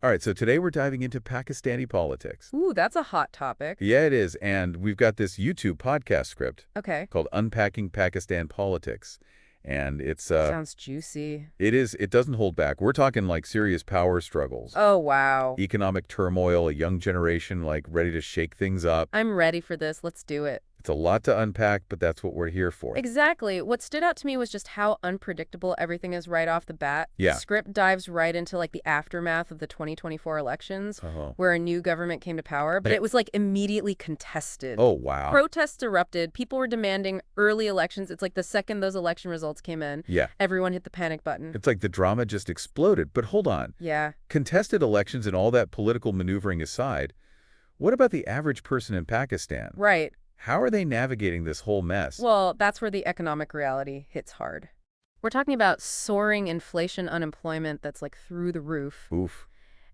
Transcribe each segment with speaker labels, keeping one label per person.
Speaker 1: All right, so today we're diving into Pakistani politics.
Speaker 2: Ooh, that's a hot topic.
Speaker 1: Yeah, it is. And we've got this YouTube podcast script
Speaker 2: Okay.
Speaker 1: called Unpacking Pakistan Politics. And
Speaker 2: Sounds juicy.
Speaker 1: it doesn't hold back. We're talking like serious power struggles,
Speaker 2: Oh, wow.
Speaker 1: economic turmoil, a young generation like ready to shake things up.
Speaker 2: I'm ready for this. Let's do it.
Speaker 1: It's a lot to unpack, but that's what we're here for.
Speaker 2: Exactly. What stood out to me was just how unpredictable everything is right off the bat.
Speaker 1: Yeah.
Speaker 2: The script dives right into like the aftermath of the 2024 elections,
Speaker 1: Oh.
Speaker 2: where a new government came to power, but it was like immediately contested.
Speaker 1: Oh, wow.
Speaker 2: Protests erupted. People were demanding early elections. It's like the second those election results came in,
Speaker 1: Yeah.
Speaker 2: everyone hit the panic button.
Speaker 1: It's like the drama just exploded. But hold on.
Speaker 2: Yeah.
Speaker 1: Contested elections and all that political maneuvering aside, what about the average person in Pakistan?
Speaker 2: Right.
Speaker 1: How are they navigating this whole mess?
Speaker 2: Well, that's where the economic reality hits hard. We're talking about soaring inflation, unemployment that's like through the roof,
Speaker 1: Oof.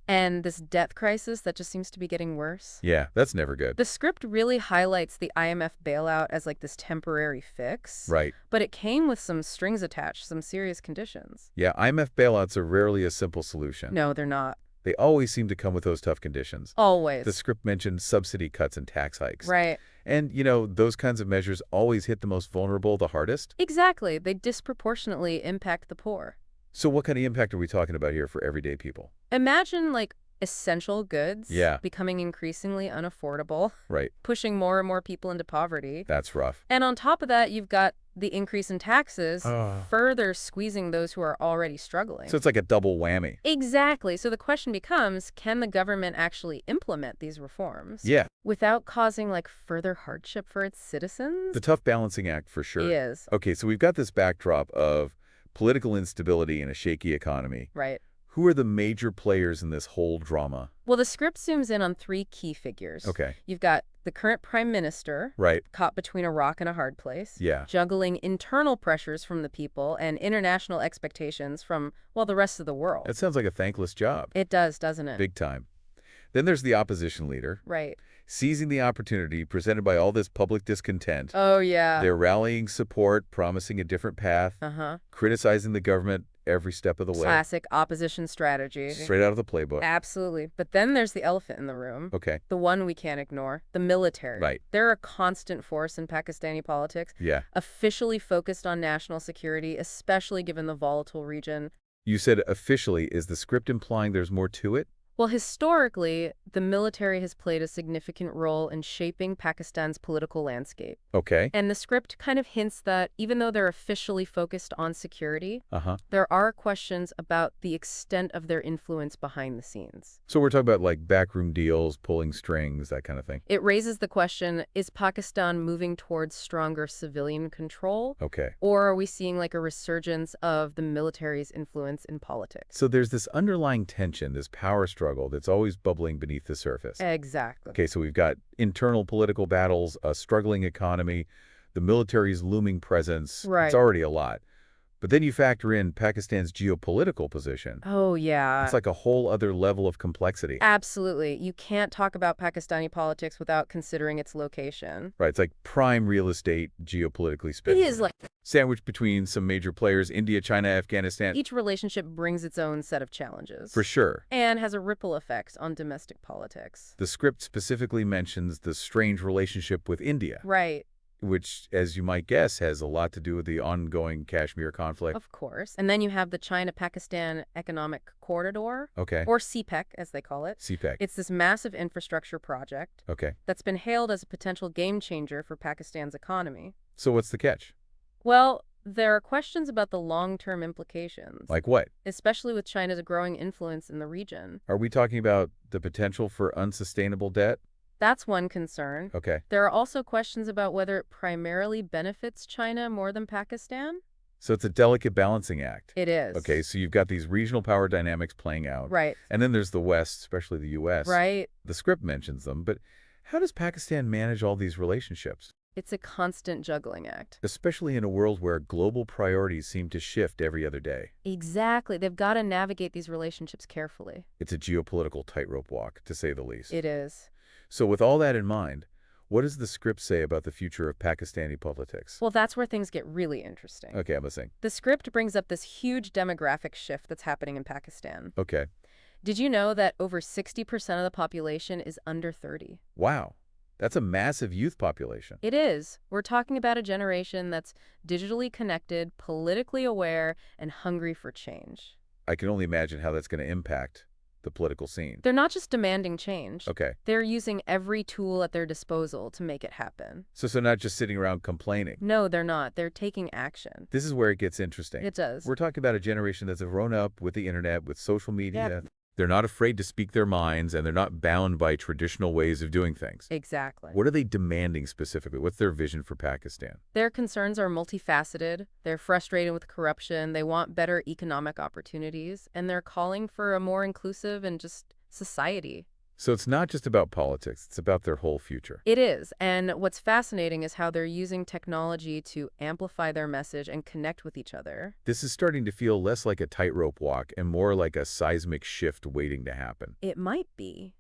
Speaker 2: and this debt crisis that just seems to be getting worse.
Speaker 1: Yeah, that's never good.
Speaker 2: The script really highlights the IMF bailout as like this temporary fix,
Speaker 1: Right.
Speaker 2: but it came with some strings attached, some serious conditions.
Speaker 1: Yeah, IMF bailouts are rarely a simple solution.
Speaker 2: No, they're not.
Speaker 1: They always seem to come with those tough conditions.
Speaker 2: Always.
Speaker 1: The script mentioned subsidy cuts and tax hikes.
Speaker 2: Right.
Speaker 1: And, those kinds of measures always hit the most vulnerable the hardest.
Speaker 2: Exactly. They disproportionately impact the poor.
Speaker 1: So what kind of impact are we talking about here for everyday people?
Speaker 2: Imagine like essential goods
Speaker 1: Yeah.
Speaker 2: becoming increasingly unaffordable,
Speaker 1: Right.
Speaker 2: pushing more and more people into poverty.
Speaker 1: That's rough.
Speaker 2: And on top of that, you've got the increase in taxes, further squeezing those who are already struggling.
Speaker 1: So it's like a double whammy.
Speaker 2: Exactly. So the question becomes, can the government actually implement these reforms?
Speaker 1: Yeah.
Speaker 2: Without causing like further hardship for its citizens?
Speaker 1: The tough balancing act for sure.
Speaker 2: Is.
Speaker 1: Okay, so we've got this backdrop of political instability and a shaky economy.
Speaker 2: Right.
Speaker 1: Who are the major players in this whole drama?
Speaker 2: Well, the script zooms in on three key figures.
Speaker 1: Okay.
Speaker 2: You've got the current prime minister,
Speaker 1: Right.
Speaker 2: caught between a rock and a hard place.
Speaker 1: Yeah.
Speaker 2: Juggling internal pressures from the people and international expectations from, well, the rest of the world.
Speaker 1: That sounds like a thankless job.
Speaker 2: It does, doesn't it?
Speaker 1: Big time. Then there's the opposition leader,
Speaker 2: Right.
Speaker 1: seizing the opportunity presented by all this public discontent.
Speaker 2: Oh, yeah.
Speaker 1: They're rallying support, promising a different path,
Speaker 2: Uh-huh.
Speaker 1: criticizing the government every step of the way.
Speaker 2: Classic opposition strategy.
Speaker 1: Straight out of the playbook.
Speaker 2: Absolutely. But then there's the elephant in the room.
Speaker 1: Okay.
Speaker 2: The one we can't ignore, the military.
Speaker 1: Right.
Speaker 2: They're a constant force in Pakistani politics,
Speaker 1: Yeah.
Speaker 2: officially focused on national security, especially given the volatile region.
Speaker 1: You said officially. Is the script implying there's more to it?
Speaker 2: Well, historically, the military has played a significant role in shaping Pakistan's political landscape.
Speaker 1: Okay.
Speaker 2: And the script kind of hints that even though they're officially focused on security,
Speaker 1: Uh-huh.
Speaker 2: there are questions about the extent of their influence behind the scenes.
Speaker 1: So we're talking about like backroom deals, pulling strings, that kind of thing.
Speaker 2: It raises the question, is Pakistan moving towards stronger civilian control?
Speaker 1: Okay.
Speaker 2: Or are we seeing like a resurgence of the military's influence in politics?
Speaker 1: So there's this underlying tension, this power struggle that's always bubbling beneath the surface.
Speaker 2: Exactly.
Speaker 1: Okay, so we've got internal political battles, a struggling economy, the military's looming presence.
Speaker 2: Right.
Speaker 1: It's already a lot. But then you factor in Pakistan's geopolitical position.
Speaker 2: Oh, yeah.
Speaker 1: It's like a whole other level of complexity.
Speaker 2: Absolutely. You can't talk about Pakistani politics without considering its location.
Speaker 1: Right, it's like prime real estate, geopolitically
Speaker 2: It
Speaker 1: speaking.
Speaker 2: is like
Speaker 1: Sandwiched between some major players, India, China, Afghanistan.
Speaker 2: each relationship brings its own set of challenges.
Speaker 1: For sure.
Speaker 2: And has a ripple effect on domestic politics.
Speaker 1: The script specifically mentions the strange relationship with India,
Speaker 2: Right.
Speaker 1: which, as you might guess, has a lot to do with the ongoing Kashmir conflict.
Speaker 2: Of course. And then you have the China-Pakistan Economic Corridor,
Speaker 1: Okay.
Speaker 2: or CPEC, as they call it.
Speaker 1: CPEC.
Speaker 2: It's this massive infrastructure project
Speaker 1: Okay.
Speaker 2: that's been hailed as a potential game changer for Pakistan's economy.
Speaker 1: So what's the catch?
Speaker 2: Well, there are questions about the long-term implications,
Speaker 1: Like what?
Speaker 2: especially with China's growing influence in the region.
Speaker 1: Are we talking about the potential for unsustainable debt?
Speaker 2: That's one concern.
Speaker 1: Okay.
Speaker 2: There are also questions about whether it primarily benefits China more than Pakistan.
Speaker 1: So it's a delicate balancing act.
Speaker 2: It is.
Speaker 1: Okay, so you've got these regional power dynamics playing out.
Speaker 2: Right.
Speaker 1: And then there's the West, especially the U.S.
Speaker 2: Right.
Speaker 1: The script mentions them, but how does Pakistan manage all these relationships?
Speaker 2: It's a constant juggling act.
Speaker 1: Especially in a world where global priorities seem to shift every other day.
Speaker 2: Exactly. They've got to navigate these relationships carefully.
Speaker 1: It's a geopolitical tightrope walk, to say the least.
Speaker 2: It is.
Speaker 1: So with all that in mind, what does the script say about the future of Pakistani politics?
Speaker 2: Well, that's where things get really interesting.
Speaker 1: Okay, I'm listening.
Speaker 2: The script brings up this huge demographic shift that's happening in Pakistan.
Speaker 1: Okay.
Speaker 2: Did you know that over 60% of the population is under 30?
Speaker 1: Wow, that's a massive youth population.
Speaker 2: It is. We're talking about a generation that's digitally connected, politically aware, and hungry for change.
Speaker 1: I can only imagine how that's going to impact the political scene.
Speaker 2: They're not just demanding change.
Speaker 1: Okay,
Speaker 2: They're using every tool at their disposal to make it happen.
Speaker 1: so not just sitting around complaining.
Speaker 2: No, they're not. They're taking action.
Speaker 1: This is where it gets interesting.
Speaker 2: It does.
Speaker 1: We're talking about a generation that's grown up with the internet, with social media.
Speaker 2: Yeah.
Speaker 1: They're not afraid to speak their minds, and they're not bound by traditional ways of doing things.
Speaker 2: Exactly.
Speaker 1: What are they demanding specifically? What's their vision for Pakistan?
Speaker 2: Their concerns are multifaceted. They're frustrated with corruption. They want better economic opportunities. And they're calling for a more inclusive and just society.
Speaker 1: So it's not just about politics, it's about their whole future.
Speaker 2: It is. And what's fascinating is how they're using technology to amplify their message and connect with each other.
Speaker 1: This is starting to feel less like a tightrope walk and more like a seismic shift waiting to happen.
Speaker 2: It might be.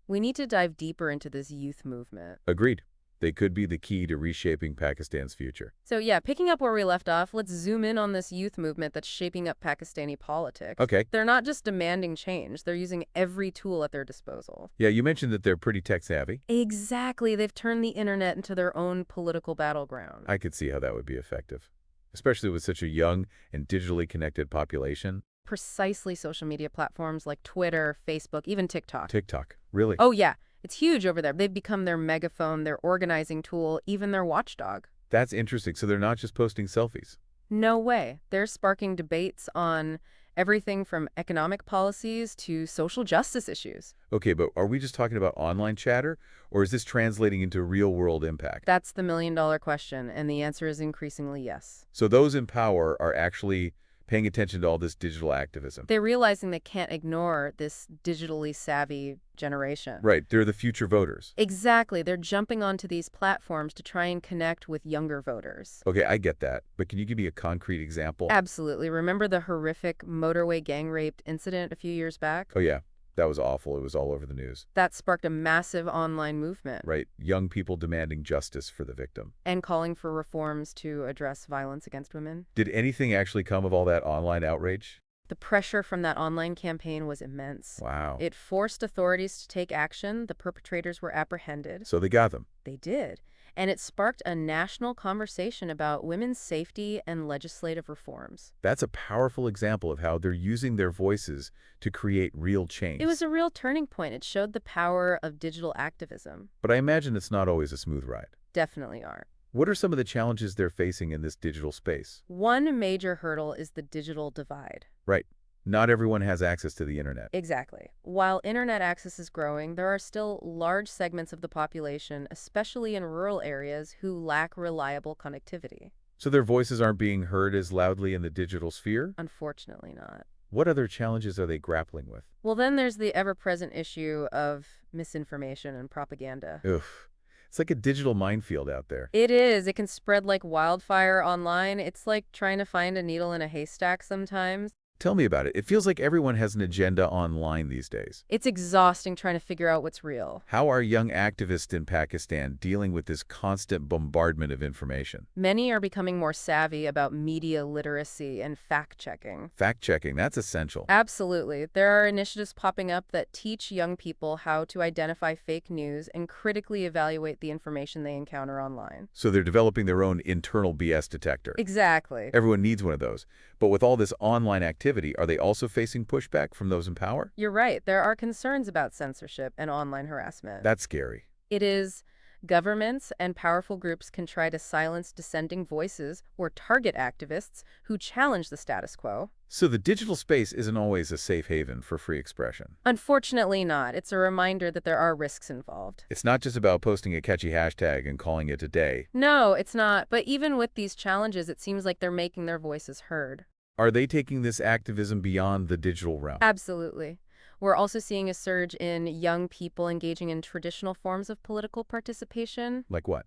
Speaker 2: We need to dive deeper into this youth movement.
Speaker 1: Agreed. They could be the key to reshaping Pakistan's future.
Speaker 2: So yeah, picking up where we left off, let's zoom in on this youth movement that's shaping up Pakistani politics.
Speaker 1: Okay.
Speaker 2: They're not just demanding change, they're using every tool at their disposal.
Speaker 1: Yeah, you mentioned that they're pretty tech-savvy.
Speaker 2: Exactly. They've turned the internet into their own political battleground.
Speaker 1: I could see how that would be effective, especially with such a young and digitally connected population.
Speaker 2: Precisely social media platforms like Twitter, Facebook, even TikTok.
Speaker 1: TikTok, really?
Speaker 2: Oh yeah, it's huge over there. They've become their megaphone, their organizing tool, even their watchdog.
Speaker 1: That's interesting. So they're not just posting selfies.
Speaker 2: No way. They're sparking debates on everything from economic policies to social justice issues.
Speaker 1: Okay, but are we just talking about online chatter, or is this translating into real-world impact?
Speaker 2: That's the million-dollar question, and the answer is increasingly yes.
Speaker 1: So those in power are actually paying attention to all this digital activism.
Speaker 2: They're realizing they can't ignore this digitally savvy generation.
Speaker 1: Right, they're the future voters.
Speaker 2: Exactly. They're jumping onto these platforms to try and connect with younger voters.
Speaker 1: Okay, I get that, but can you give me a concrete example?
Speaker 2: Absolutely. Remember the horrific motorway gang rape incident a few years back?
Speaker 1: Oh yeah, that was awful. It was all over the news.
Speaker 2: That sparked a massive online movement.
Speaker 1: Right, young people demanding justice for the victim.
Speaker 2: And calling for reforms to address violence against women.
Speaker 1: Did anything actually come of all that online outrage?
Speaker 2: The pressure from that online campaign was immense.
Speaker 1: Wow.
Speaker 2: It forced authorities to take action. The perpetrators were apprehended.
Speaker 1: So they got them.
Speaker 2: They did. And it sparked a national conversation about women's safety and legislative reforms.
Speaker 1: That's a powerful example of how they're using their voices to create real change.
Speaker 2: It was a real turning point. It showed the power of digital activism.
Speaker 1: But I imagine it's not always a smooth ride.
Speaker 2: Definitely are.
Speaker 1: What are some of the challenges they're facing in this digital space?
Speaker 2: One major hurdle is the digital divide.
Speaker 1: Right. Not everyone has access to the internet.
Speaker 2: Exactly. While internet access is growing, there are still large segments of the population, especially in rural areas, who lack reliable connectivity.
Speaker 1: So their voices aren't being heard as loudly in the digital sphere?
Speaker 2: Unfortunately not.
Speaker 1: What other challenges are they grappling with?
Speaker 2: Well, then there's the ever-present issue of misinformation and propaganda.
Speaker 1: Oof. It's like a digital minefield out there.
Speaker 2: It is. It can spread like wildfire online. It's like trying to find a needle in a haystack sometimes.
Speaker 1: Tell me about it. It feels like everyone has an agenda online these days.
Speaker 2: It's exhausting trying to figure out what's real.
Speaker 1: How are young activists in Pakistan dealing with this constant bombardment of information?
Speaker 2: Many are becoming more savvy about media literacy and fact-checking.
Speaker 1: Fact-checking, that's essential.
Speaker 2: Absolutely. There are initiatives popping up that teach young people how to identify fake news and critically evaluate the information they encounter online.
Speaker 1: So they're developing their own internal BS detector.
Speaker 2: Exactly.
Speaker 1: Everyone needs one of those. But with all this online activity, are they also facing pushback from those in power?
Speaker 2: You're right. There are concerns about censorship and online harassment.
Speaker 1: That's scary.
Speaker 2: It is. Governments and powerful groups can try to silence dissenting voices or target activists who challenge the status quo.
Speaker 1: So the digital space isn't always a safe haven for free expression.
Speaker 2: Unfortunately not. It's a reminder that there are risks involved.
Speaker 1: It's not just about posting a catchy hashtag and calling it a day.
Speaker 2: No, it's not. But even with these challenges, it seems like they're making their voices heard.
Speaker 1: Are they taking this activism beyond the digital realm?
Speaker 2: Absolutely. We're also seeing a surge in young people engaging in traditional forms of political participation.
Speaker 1: Like what?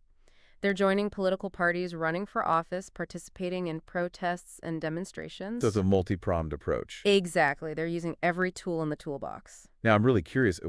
Speaker 2: They're joining political parties, running for office, participating in protests and demonstrations.
Speaker 1: So it's a multi-pronged approach.
Speaker 2: Exactly. They're using every tool in the toolbox.
Speaker 1: Now, I'm really curious,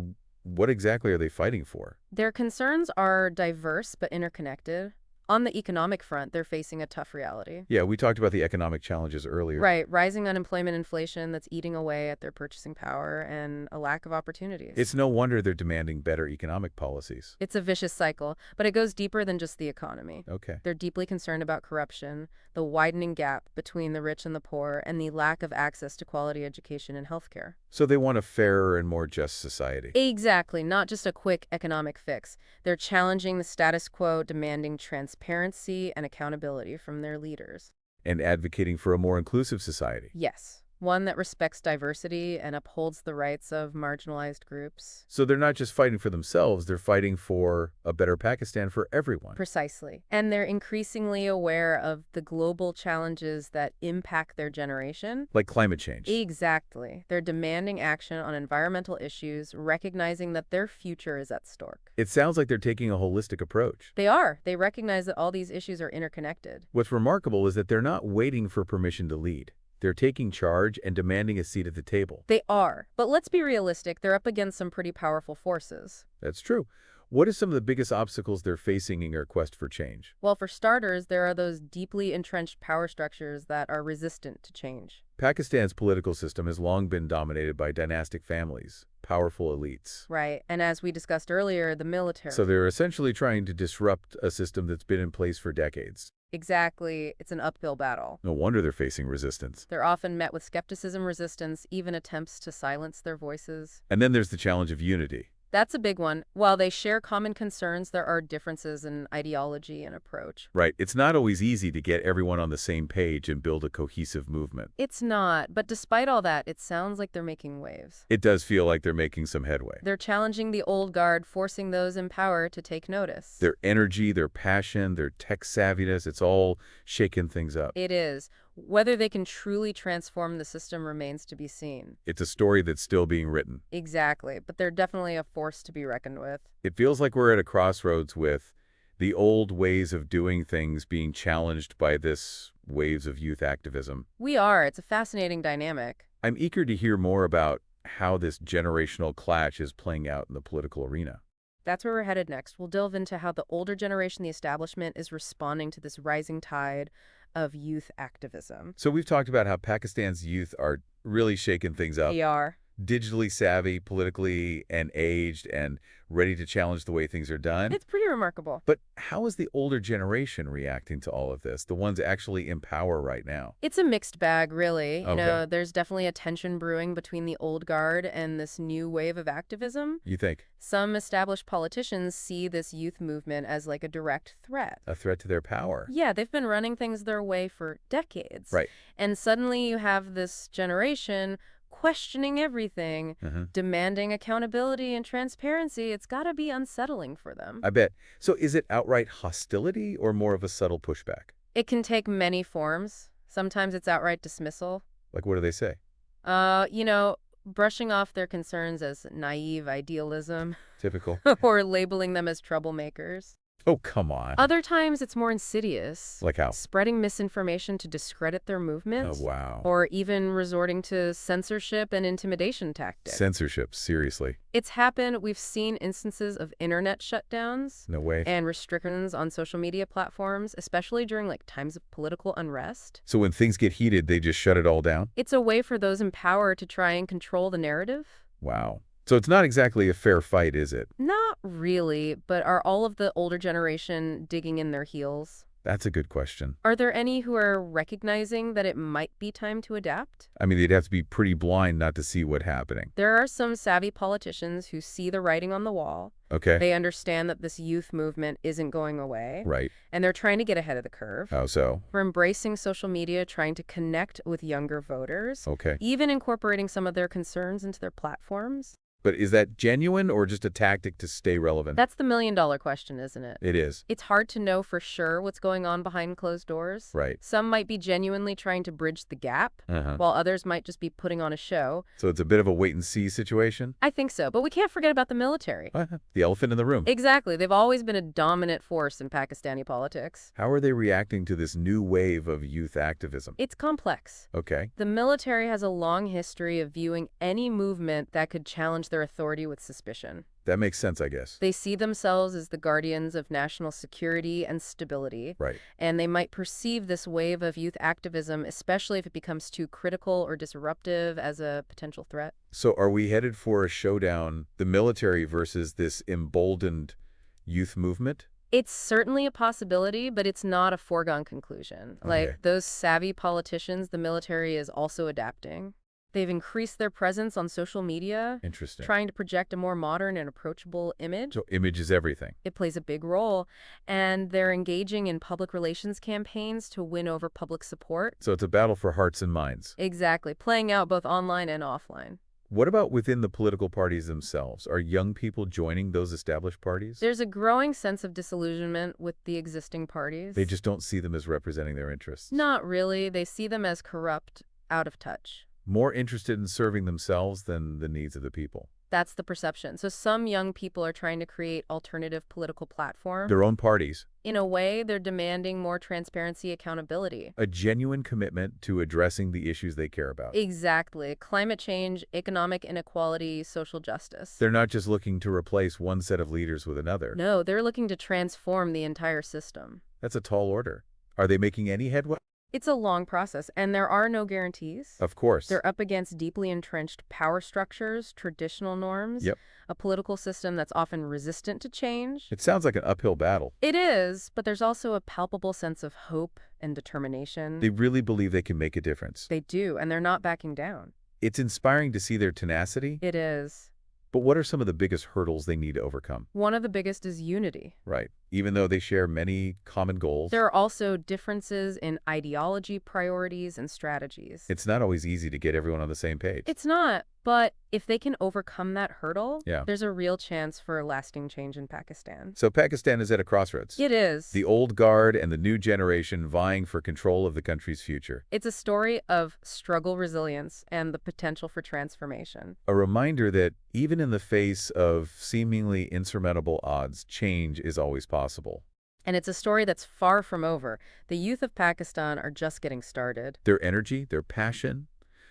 Speaker 1: what exactly are they fighting for?
Speaker 2: Their concerns are diverse but interconnected. On the economic front, they're facing a tough reality.
Speaker 1: Yeah, we talked about the economic challenges earlier.
Speaker 2: Right, rising unemployment, inflation that's eating away at their purchasing power, and a lack of opportunities.
Speaker 1: It's no wonder they're demanding better economic policies.
Speaker 2: It's a vicious cycle, but it goes deeper than just the economy.
Speaker 1: Okay.
Speaker 2: They're deeply concerned about corruption, the widening gap between the rich and the poor, and the lack of access to quality education and healthcare.
Speaker 1: So they want a fairer and more just society.
Speaker 2: Exactly, not just a quick economic fix. They're challenging the status quo, demanding transparency and accountability from their leaders.
Speaker 1: And advocating for a more inclusive society.
Speaker 2: Yes, one that respects diversity and upholds the rights of marginalized groups.
Speaker 1: So they're not just fighting for themselves, they're fighting for a better Pakistan for everyone.
Speaker 2: Precisely. And they're increasingly aware of the global challenges that impact their generation.
Speaker 1: Like climate change.
Speaker 2: Exactly. They're demanding action on environmental issues, recognizing that their future is at stake.
Speaker 1: It sounds like they're taking a holistic approach.
Speaker 2: They are. They recognize that all these issues are interconnected.
Speaker 1: What's remarkable is that they're not waiting for permission to lead. They're taking charge and demanding a seat at the table.
Speaker 2: They are. But let's be realistic, they're up against some pretty powerful forces.
Speaker 1: That's true. What are some of the biggest obstacles they're facing in their quest for change?
Speaker 2: Well, for starters, there are those deeply entrenched power structures that are resistant to change.
Speaker 1: Pakistan's political system has long been dominated by dynastic families, powerful elites.
Speaker 2: Right. And as we discussed earlier, the military.
Speaker 1: So they're essentially trying to disrupt a system that's been in place for decades.
Speaker 2: Exactly. It's an uphill battle.
Speaker 1: No wonder they're facing resistance.
Speaker 2: They're often met with skepticism, resistance, even attempts to silence their voices.
Speaker 1: And then there's the challenge of unity.
Speaker 2: That's a big one. While they share common concerns, there are differences in ideology and approach.
Speaker 1: Right. It's not always easy to get everyone on the same page and build a cohesive movement.
Speaker 2: It's not, but despite all that, it sounds like they're making waves.
Speaker 1: It does feel like they're making some headway.
Speaker 2: They're challenging the old guard, forcing those in power to take notice.
Speaker 1: Their energy, their passion, their tech savviness, it's all shaking things up.
Speaker 2: It is. Whether they can truly transform the system remains to be seen.
Speaker 1: It's a story that's still being written.
Speaker 2: Exactly, but they're definitely a force to be reckoned with.
Speaker 1: It feels like we're at a crossroads with the old ways of doing things being challenged by this waves of youth activism.
Speaker 2: We are. It's a fascinating dynamic.
Speaker 1: I'm eager to hear more about how this generational clash is playing out in the political arena.
Speaker 2: That's where we're headed next. We'll delve into how the older generation, the establishment, is responding to this rising tide of youth activism.
Speaker 1: So we've talked about how Pakistan's youth are really shaking things up.
Speaker 2: They are.
Speaker 1: Digitally savvy, politically and aged, and ready to challenge the way things are done.
Speaker 2: It's pretty remarkable.
Speaker 1: But how is the older generation reacting to all of this, the ones actually in power right now?
Speaker 2: It's a mixed bag, really. You
Speaker 1: Okay.
Speaker 2: know, there's definitely a tension brewing between the old guard and this new wave of activism.
Speaker 1: You think?
Speaker 2: Some established politicians see this youth movement as like a direct threat.
Speaker 1: A threat to their power.
Speaker 2: Yeah, they've been running things their way for decades.
Speaker 1: Right.
Speaker 2: And suddenly you have this generation questioning everything, demanding accountability and transparency. It's got to be unsettling for them.
Speaker 1: I bet. So is it outright hostility or more of a subtle pushback?
Speaker 2: It can take many forms. Sometimes it's outright dismissal.
Speaker 1: Like, what do they say?
Speaker 2: You know, brushing off their concerns as naive idealism
Speaker 1: Typical.
Speaker 2: or labeling them as troublemakers.
Speaker 1: Oh, come on.
Speaker 2: Other times it's more insidious.
Speaker 1: Like how?
Speaker 2: Spreading misinformation to discredit their movements.
Speaker 1: Oh, wow.
Speaker 2: Or even resorting to censorship and intimidation tactics.
Speaker 1: Censorship, seriously.
Speaker 2: It's happened. We've seen instances of internet shutdowns
Speaker 1: No way.
Speaker 2: and restrictions on social media platforms, especially during like times of political unrest.
Speaker 1: So when things get heated, they just shut it all down?
Speaker 2: It's a way for those in power to try and control the narrative.
Speaker 1: Wow. So it's not exactly a fair fight, is it?
Speaker 2: Not really, but are all of the older generation digging in their heels?
Speaker 1: That's a good question.
Speaker 2: Are there any who are recognizing that it might be time to adapt?
Speaker 1: I mean, they'd have to be pretty blind not to see what's happening.
Speaker 2: There are some savvy politicians who see the writing on the wall.
Speaker 1: Okay.
Speaker 2: They understand that this youth movement isn't going away.
Speaker 1: Right.
Speaker 2: And they're trying to get ahead of the curve.
Speaker 1: How so?
Speaker 2: We're embracing social media, trying to connect with younger voters,
Speaker 1: Okay.
Speaker 2: even incorporating some of their concerns into their platforms.
Speaker 1: But is that genuine or just a tactic to stay relevant?
Speaker 2: That's the million-dollar question, isn't it?
Speaker 1: It is.
Speaker 2: It's hard to know for sure what's going on behind closed doors.
Speaker 1: Right.
Speaker 2: Some might be genuinely trying to bridge the gap,
Speaker 1: Uh-huh.
Speaker 2: while others might just be putting on a show.
Speaker 1: So it's a bit of a wait-and-see situation?
Speaker 2: I think so, but we can't forget about the military.
Speaker 1: The elephant in the room.
Speaker 2: Exactly. They've always been a dominant force in Pakistani politics.
Speaker 1: How are they reacting to this new wave of youth activism?
Speaker 2: It's complex.
Speaker 1: Okay.
Speaker 2: The military has a long history of viewing any movement that could challenge their their authority with suspicion.
Speaker 1: That makes sense, I guess.
Speaker 2: They see themselves as the guardians of national security and stability,
Speaker 1: Right.
Speaker 2: and they might perceive this wave of youth activism, especially if it becomes too critical or disruptive, as a potential threat.
Speaker 1: So are we headed for a showdown, the military versus this emboldened youth movement?
Speaker 2: It's certainly a possibility, but it's not a foregone conclusion.
Speaker 1: Okay.
Speaker 2: Like those savvy politicians, the military is also adapting. They've increased their presence on social media,
Speaker 1: Interesting.
Speaker 2: trying to project a more modern and approachable image.
Speaker 1: So image is everything.
Speaker 2: It plays a big role, and they're engaging in public relations campaigns to win over public support.
Speaker 1: So it's a battle for hearts and minds.
Speaker 2: Exactly, playing out both online and offline.
Speaker 1: What about within the political parties themselves? Are young people joining those established parties?
Speaker 2: There's a growing sense of disillusionment with the existing parties.
Speaker 1: They just don't see them as representing their interests.
Speaker 2: Not really. They see them as corrupt, out of touch.
Speaker 1: More interested in serving themselves than the needs of the people.
Speaker 2: That's the perception. So some young people are trying to create alternative political platforms.
Speaker 1: Their own parties.
Speaker 2: In a way, they're demanding more transparency, accountability.
Speaker 1: A genuine commitment to addressing the issues they care about.
Speaker 2: Exactly. Climate change, economic inequality, social justice.
Speaker 1: They're not just looking to replace one set of leaders with another.
Speaker 2: No, they're looking to transform the entire system.
Speaker 1: That's a tall order. Are they making any headway?
Speaker 2: It's a long process, and there are no guarantees.
Speaker 1: Of course.
Speaker 2: They're up against deeply entrenched power structures, traditional norms,
Speaker 1: Yep.
Speaker 2: a political system that's often resistant to change.
Speaker 1: It sounds like an uphill battle.
Speaker 2: It is, but there's also a palpable sense of hope and determination.
Speaker 1: They really believe they can make a difference.
Speaker 2: They do, and they're not backing down.
Speaker 1: It's inspiring to see their tenacity,
Speaker 2: It is.
Speaker 1: but what are some of the biggest hurdles they need to overcome?
Speaker 2: One of the biggest is unity.
Speaker 1: Right. Even though they share many common goals,
Speaker 2: There are also differences in ideology, priorities, and strategies.
Speaker 1: it's not always easy to get everyone on the same page.
Speaker 2: It's not, but if they can overcome that hurdle,
Speaker 1: Yeah.
Speaker 2: there's a real chance for lasting change in Pakistan.
Speaker 1: So Pakistan is at a crossroads.
Speaker 2: It is.
Speaker 1: The old guard and the new generation vying for control of the country's future.
Speaker 2: It's a story of struggle, resilience, and the potential for transformation.
Speaker 1: A reminder that even in the face of seemingly insurmountable odds, change is always possible.
Speaker 2: And it's a story that's far from over. The youth of Pakistan are just getting started.
Speaker 1: Their energy, their passion,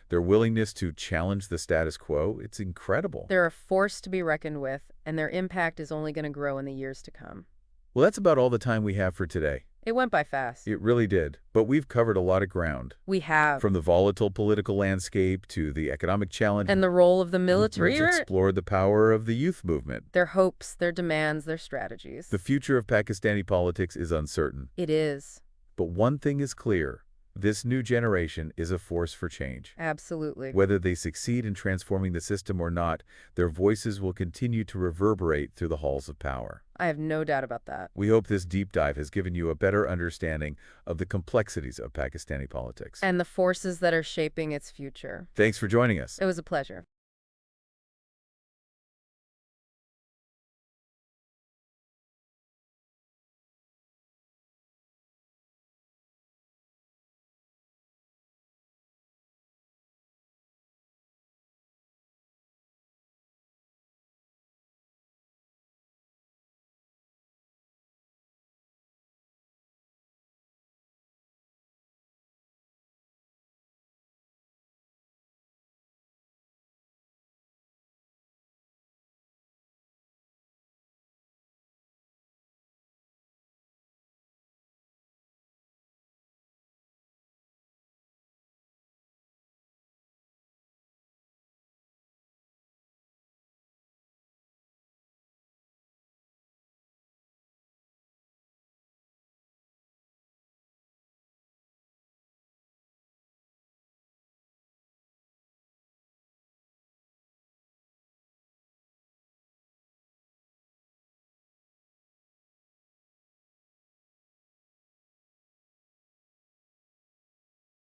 Speaker 1: their willingness to challenge the status quo, it's incredible.
Speaker 2: They're a force to be reckoned with, and their impact is only going to grow in the years to come.
Speaker 1: Well, that's about all the time we have for today.
Speaker 2: It went by fast.
Speaker 1: It really did. But we've covered a lot of ground.
Speaker 2: We have.
Speaker 1: From the volatile political landscape to the economic challenge.
Speaker 2: And the role of the military.
Speaker 1: We've explored the power of the youth movement.
Speaker 2: Their hopes, their demands, their strategies.
Speaker 1: The future of Pakistani politics is uncertain.
Speaker 2: It is.
Speaker 1: But one thing is clear. This new generation is a force for change.
Speaker 2: Absolutely.
Speaker 1: Whether they succeed in transforming the system or not, their voices will continue to reverberate through the halls of power.
Speaker 2: I have no doubt about that.
Speaker 1: We hope this deep dive has given you a better understanding of the complexities of Pakistani politics.
Speaker 2: And the forces that are shaping its future.
Speaker 1: Thanks for joining us.
Speaker 2: It was a pleasure.